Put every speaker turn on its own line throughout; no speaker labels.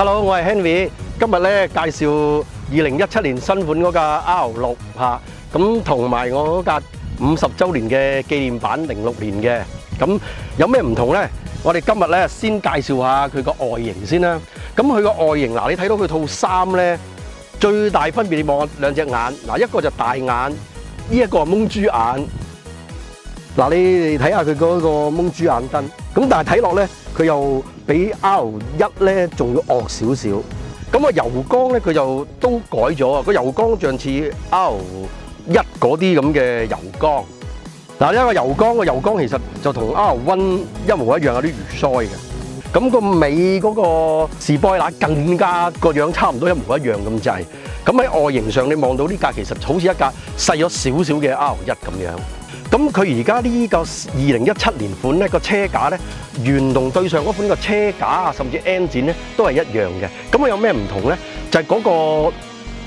Hello， 我係 Henry， 今日咧介紹2017年新款嗰架 R6嚇，咁同埋我嗰架50週年嘅紀念版06年嘅，咁有咩唔同咧？我哋今日咧先介紹下佢個外形先啦。咁佢個外形嗱，你睇到佢套衫咧，最大分別你望下兩隻眼，嗱一個就大眼，呢一個係蒙豬眼。嗱你睇下佢嗰個蒙豬眼燈，咁但係睇落咧，佢又比 R1咧仲要惡少少。咁個油缸咧佢就都改咗啊，個油缸像似 R1嗰啲咁嘅油缸。嗱，因為個油缸其實就同 R1一模一樣，有啲魚腮嘅。咁個尾嗰個士波拿更加個樣差唔多一模一樣咁滯。咁喺外形上你望到呢架其實好似一架細咗少少嘅 R1咁樣。咁佢而家呢個2017年款咧個車架咧，原同對上嗰款個車架啊，甚至 engine 咧都係一樣嘅。咁佢有咩唔同咧？就係嗰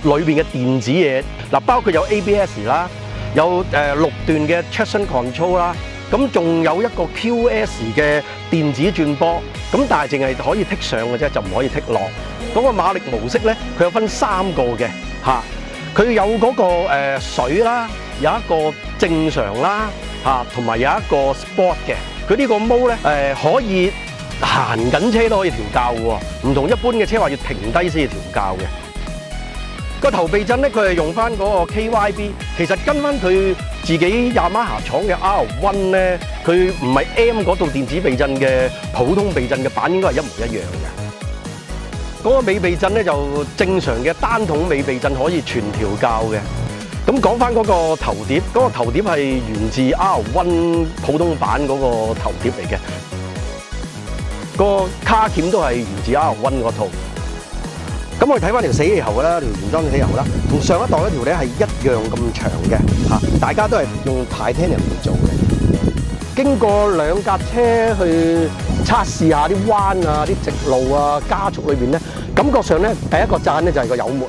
個裏邊嘅電子嘢嗱，包括有 ABS 啦，有6段嘅 traction control 啦，咁仲有一個 QS 嘅電子轉波，咁但係淨係可以剔上嘅啫，就唔可以剔落。嗰個馬力模式咧，佢有分3個嘅嚇，佢有嗰個水啦。有一個正常啦，同埋有一個 sport 嘅。佢呢個模咧，可以行緊車都可以調校喎，唔同一般嘅車話要停低先至調校嘅。個頭避震咧，佢係用翻嗰個 KYB， 其實跟翻佢自己雅馬哈廠嘅 R1咧，佢唔係 M 嗰度電子避震嘅普通避震嘅版，應該係一模一樣嘅。嗰個尾避震咧就正常嘅單筒尾避震可以全調校嘅。咁講翻嗰個頭碟，嗰個頭碟係源自 R1普通版嗰個頭碟嚟嘅，個卡鉗都係源自 R1嗰套。咁我哋睇翻條死氣喉啦，條原裝死氣喉啦，同上一代嗰條咧係一樣咁長嘅嚇，大家都係用 Titanium 嚟做嘅。經過兩架車去測試下啲彎啊、啲直路啊、加速裏邊咧，感覺上咧第一個讚咧就係個油門。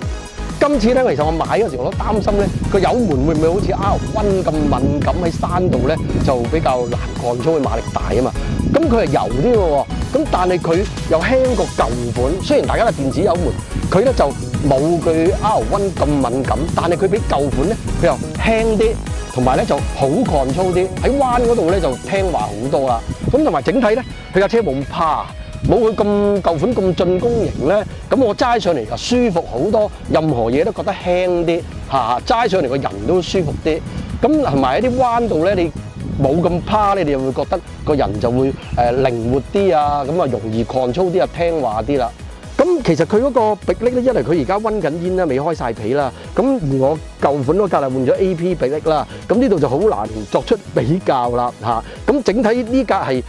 今次咧，其實我買嗰時我都擔心咧，個油門會唔會好似 R1咁敏感喺山度咧，就比較難控操，佢馬力大啊嘛。咁佢係油啲嘅喎，咁但係佢又輕過舊款。雖然大家係電子油門，佢咧就冇佢 R1咁敏感，但係佢比舊款咧佢又輕啲，同埋咧就好控操啲。喺彎嗰度咧就聽話好多啦。咁同埋整體咧，佢架車冇咁趴。冇佢咁舊款咁進攻型咧，咁我揸上嚟就舒服好多，任何嘢都覺得輕啲嚇，揸上嚟個人都舒服啲。咁同埋喺啲彎度咧，你冇咁趴咧，你就會覺得個人就會靈活啲啊，咁啊容易 control 啲啊，聽話啲啦。咁其實佢嗰個迫力咧，一嚟佢而家溫緊煙啦，未開晒皮啦。咁而我舊款嗰架係換咗 AP 迫力啦，咁呢度就好難作出比較啦嚇。咁整體呢架係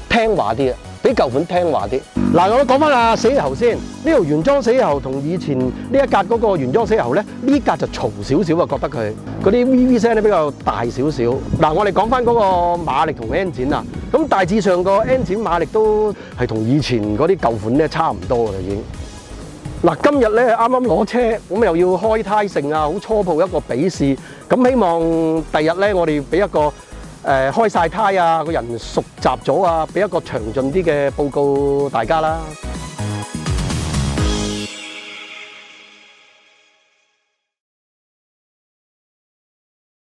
聽話啲嘅。比舊款聽話啲。嗱，我講翻啊死氣喉先。呢條原裝死氣喉同以前呢一格嗰個原裝死氣喉咧，呢格就嘈少少啊，覺得佢嗰啲 VV 聲咧比較大少少。嗱，我哋講翻嗰個馬力同 engine啊，咁大致上個 engine 馬力都係同以前嗰啲舊款咧差唔多噶啦已經。嗱，今日咧啱啱攞車，咁又要開胎性啊，好初步一個比試。咁希望第日咧我哋俾一個開晒胎啊，個人熟習咗啊，俾一個詳盡啲嘅報告大家啦。